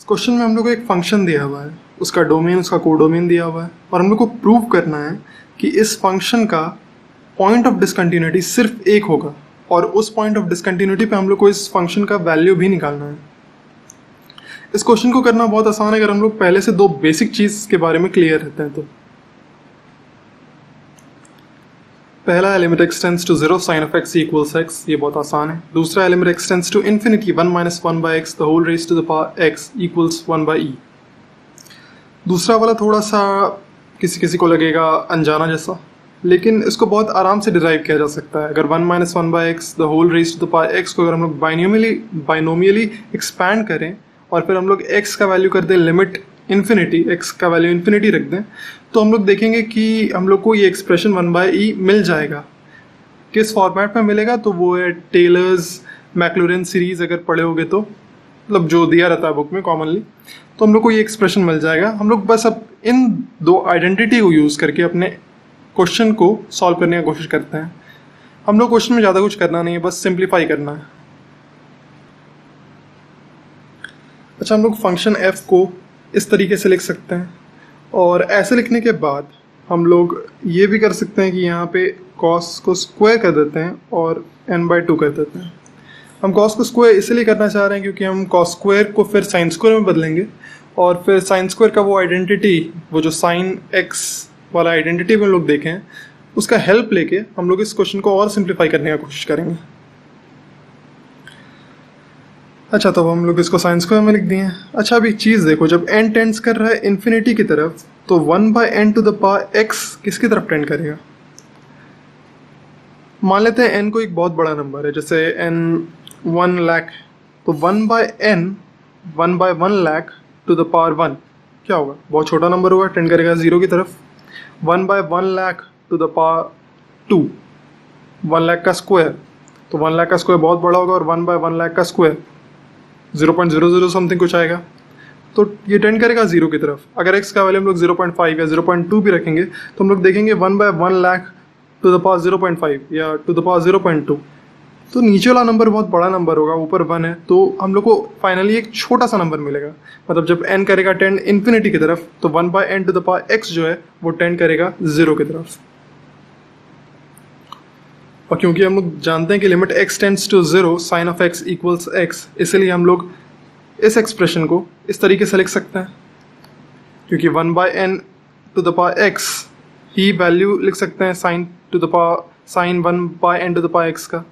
Question में हम लोग को एक फंक्शन दिया हुआ है, उसका डोमेन, उसका कोडोमेन दिया हुआ है और हम लोग को प्रूव करना है कि इस फंक्शन का पॉइंट ऑफ डिसकंटिन्यूटी सिर्फ एक होगा और उस पॉइंट ऑफ डिसकंटिन्यूटी पे हम लोग को इस फंक्शन का वैल्यू भी निकालना है। इस क्वेश्चन को करना बहुत आसान है अगर हम लोग पहले से दो बेसिक चीज के बारे में क्लियर रहते हैं। तो पहला है limit x tends to 0 sin of x equals x, ये बहुत आसान है। दूसरा है limit x tends to infinity 1 minus 1 by x the whole raise to the power x equals 1 by e. दूसरा वाला थोड़ा सा किसी किसी को लगेगा अनजाना जैसा, लेकिन इसको बहुत आराम से डिराइव किया जा सकता है। अगर 1 minus 1 by x the whole raise to the power x को अगर हम लोग बाइनोमियली एक्सपैंड करें और फिर हम लोग x का वैल्यू कर दें लिमिट इन्फिनिटी, x का वैल्यू इन्फिनिटी रख दें, तो हम लोग देखेंगे कि हम लोग को ये एक्सप्रेशन 1 बाई ई मिल जाएगा। किस फॉर्मेट में मिलेगा? तो वो है टेलर्स मैक्लॉरिन सीरीज, अगर पढ़े होगे तो, मतलब जो दिया रहता है बुक में कॉमनली, तो हम लोग को ये एक्सप्रेशन मिल जाएगा। हम लोग बस अब इन दो आइडेंटिटी को यूज़ करके अपने क्वेश्चन को सॉल्व करने की कोशिश करते हैं। हम लोग क्वेश्चन में ज़्यादा कुछ करना नहीं है, बस सिंप्लीफाई करना है। अच्छा, हम लोग फंक्शन f को इस तरीके से लिख सकते हैं और ऐसे लिखने के बाद हम लोग ये भी कर सकते हैं कि यहाँ पे cos को स्क्वायर कर देते हैं और n/2 कर देते हैं। हम cos को स्क्वायर इसलिए करना चाह रहे हैं क्योंकि हम cos स्क्वायर को फिर sin स्क्वायर में बदलेंगे और फिर sin स्क्वायर का वो आइडेंटिटी, वो जो sin x वाला आइडेंटिटी में लोग देखें, उसका हेल्प लेके हम लोग इस क्वेश्चन को और सिंप्लीफाई करने की कोशिश करेंगे। अच्छा, तो हम लोग इसको साइन स्क्वायर में लिख दिए हैं। अच्छा, अभी चीज़ देखो, जब n टेंड्स कर रहा है इन्फिनिटी की तरफ तो 1 by n to the power x किसकी तरफ टेंड करेगा? मान लेते हैं n को एक बहुत बड़ा नंबर है, जैसे n 1 लाख, तो 1 by n 1 by 1 lakh to the power 1 क्या होगा? बहुत छोटा नंबर होगा, टेंड करेगा जीरो की तरफ। 1 by 1 lakh to the power 2, 1 lakh का स्क्वायर, तो 1 लाख का स्क्वायर बहुत बड़ा होगा और 1 बाई 1 लाख का स्क्वायर 0.00 समथिंग कुछ आएगा, तो ये टेंड करेगा जीरो की तरफ। अगर x का वैल्यू हम लोग 0.5 या 0.2 भी रखेंगे तो हम लोग देखेंगे 1 by 1 lakh to the power 0.5 या टू द पावर 0.2, तो नीचे वाला नंबर बहुत बड़ा नंबर होगा, ऊपर 1 है, तो हम लोग को फाइनली एक छोटा सा नंबर मिलेगा। मतलब जब n करेगा टेंड इन्फिनिटी की तरफ तो 1 by n to the power x जो है वो टेंड करेगा जीरो की तरफ। और क्योंकि हम लोग जानते हैं कि limit x tends to 0 sine of x equals x, इसलिए हम लोग इस एक्सप्रेशन को इस तरीके से लिख सकते हैं, क्योंकि 1 by n to the power x ही वैल्यू लिख सकते हैं sine to the power sine 1 by n to the power x का।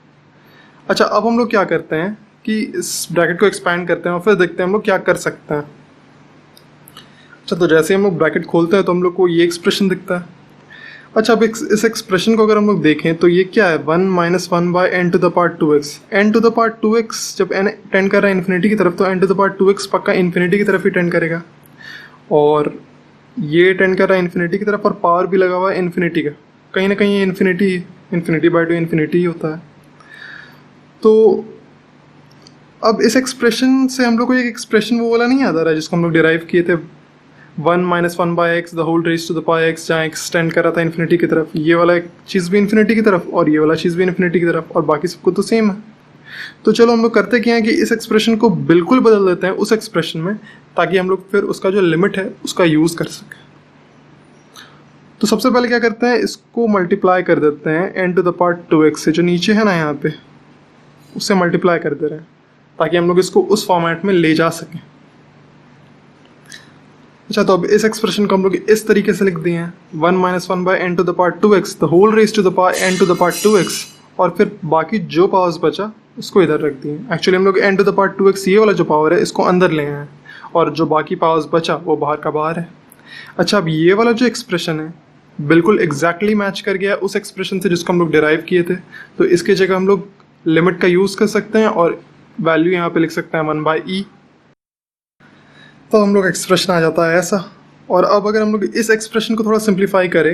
अच्छा, अब हम लोग क्या करते हैं कि इस ब्रैकेट को एक्सपैंड करते हैं और फिर देखते हैं हम लोग क्या कर सकते हैं। अच्छा, तो जैसे हम लोग ब्रैकेट खोलते हैं तो हम लोग को ये एक्सप्रेशन दिखता है। अच्छा, अब इस एक्सप्रेशन को अगर हम लोग देखें तो ये क्या है? 1 minus 1 by n to the power 2x। N to the power 2x जब एन टेंड कर रहा है इन्फिनिटी की तरफ तो N to the power 2x पक्का इन्फिनिटी की तरफ ही टेंड करेगा, और ये टेंड कर रहा है इन्फिनिटी की तरफ और पावर भी लगा हुआ है इन्फिनिटी का, कहीं ना कहीं इन्फिनिटी बाई 2 इन्फिनिटी ही होता है। तो अब इस एक्सप्रेशन से हम लोग को एक एक्सप्रेशन वो वाला नहीं याद आ रहा है जिसको हम लोग डिराइव किए थे, 1 minus 1 by x the whole raise to the power x, जहाँ एक्स टेंड कर रहा था इन्फिनिटी की तरफ। ये वाला एक चीज़ भी इन्फिनिटी की तरफ और ये वाला चीज़ भी इन्फिनिटी की तरफ, और बाकी सबको तो सेम है। तो चलो हम लोग करते क्या है कि इस एक्सप्रेशन को बिल्कुल बदल देते हैं उस एक्सप्रेशन में, ताकि हम लोग फिर उसका जो लिमिट है उसका यूज़ कर सकें। तो सबसे पहले क्या करते हैं, इसको मल्टीप्लाई कर देते हैं N to the power 2x से, जो नीचे है ना यहाँ पे, उससे मल्टीप्लाई कर दे रहे हैं ताकि हम लोग इसको उस फॉर्मेट में ले जा सकें। अच्छा, तो अब इस एक्सप्रेशन को हम लोग इस तरीके से लिख दिए हैं, 1 minus 1 by n to the power 2x the whole raise to the power n to the power 2x, और फिर बाकी जो पावर्स बचा उसको इधर रख दिए। एक्चुअली हम लोग N to the power 2x ये वाला जो पावर है इसको अंदर ले आए हैं और जो बाकी पावर्स बचा वो बाहर का बाहर है। अच्छा, अब ये वाला जो एक्सप्रेशन है बिल्कुल एग्जैक्टली मैच कर गया उस एक्सप्रेशन से जिसको हम लोग डिराइव किए थे, तो इसके जगह हम लोग लिमिट का यूज़ कर सकते हैं और वैल्यू यहाँ पे लिख सकते हैं 1 बाई ई। तो हम लोग एक्सप्रेशन आ जाता है ऐसा। और अब अगर हम लोग इस एक्सप्रेशन को थोड़ा सिंप्लीफाई करें,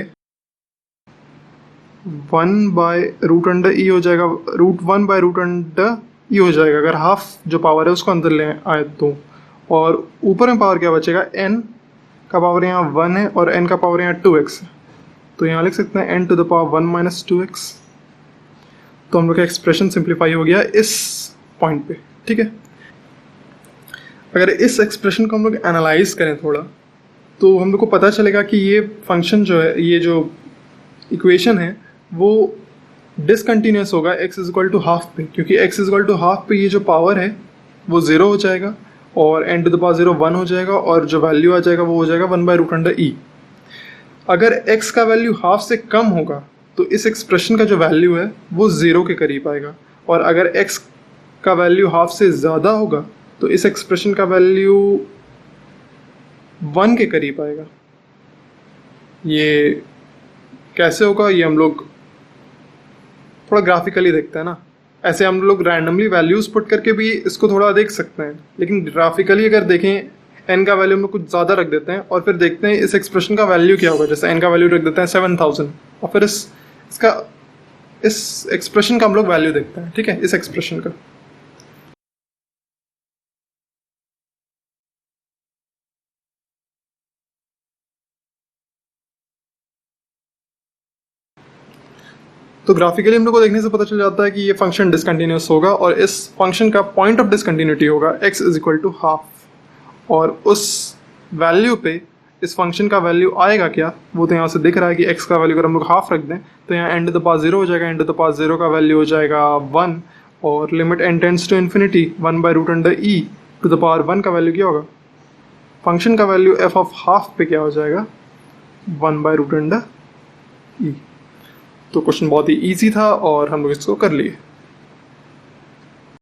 1 बाई रूट अंडर ई हो जाएगा, √1 बाई रूट अंडर ई हो जाएगा अगर हाफ जो पावर है उसको अंदर ले आए तो, और ऊपर में पावर क्या बचेगा, n का पावर यहाँ 1 है और n का पावर यहाँ 2x है, तो यहाँ लिख सकते हैं n टू द पावर 1 माइनस 2x। तो हम लोग का एक्सप्रेशन सिंप्लीफाई हो गया इस पॉइंट पे, ठीक है। अगर इस एक्सप्रेशन को हम लोग एनालाइज करें थोड़ा, तो हम लोग को पता चलेगा कि ये फंक्शन जो है, ये जो इक्वेशन है वो डिसकंटिन्यूस होगा x is equal to half पे, क्योंकि x is equal to half पे ये जो पावर है वो ज़ीरो हो जाएगा और n टू द पावर 0 1 हो जाएगा और जो वैल्यू आ जाएगा वो हो जाएगा 1/√e। अगर x का वैल्यू हाफ से कम होगा तो इस एक्सप्रेशन का जो वैल्यू है वो ज़ीरो के करीब आएगा, और अगर x का वैल्यू हाफ से ज़्यादा होगा तो इस एक्सप्रेशन का वैल्यू 1 के करीब आएगा। ये कैसे होगा ये हम लोग थोड़ा ग्राफिकली देखते हैं ना। ऐसे हम लोग रैंडमली वैल्यूज पुट करके भी इसको थोड़ा देख सकते हैं, लेकिन ग्राफिकली अगर देखें n का वैल्यू हम लोग कुछ ज़्यादा रख देते हैं और फिर देखते हैं इस एक्सप्रेशन का वैल्यू क्या होगा। जैसे n का वैल्यू रख देते हैं 7000 और फिर इस एक्सप्रेशन का हम लोग वैल्यू देखते हैं, ठीक है, इस एक्सप्रेशन का। तो ग्राफिकली हम लोग को देखने से पता चल जाता है कि ये फंक्शन डिसकंटिन्यूस होगा और इस फंक्शन का पॉइंट ऑफ डिसकंटिन्यूटी होगा x is equal to half, और उस वैल्यू पे इस फंक्शन का वैल्यू आएगा क्या, वो तो यहाँ से दिख रहा है कि x का वैल्यू अगर हम लोग हाफ रख दें तो यहाँ n टू द पावर 0 हो जाएगा, n टू द पावर 0 का वैल्यू हो जाएगा 1 और limit n tends to infinity 1/√e to the power 1 का वैल्यू क्या होगा, फंक्शन का वैल्यू f ऑफ हाफ पे क्या हो जाएगा 1/√e। तो क्वेश्चन बहुत ही ईजी था और हम लोग इसको कर लिए।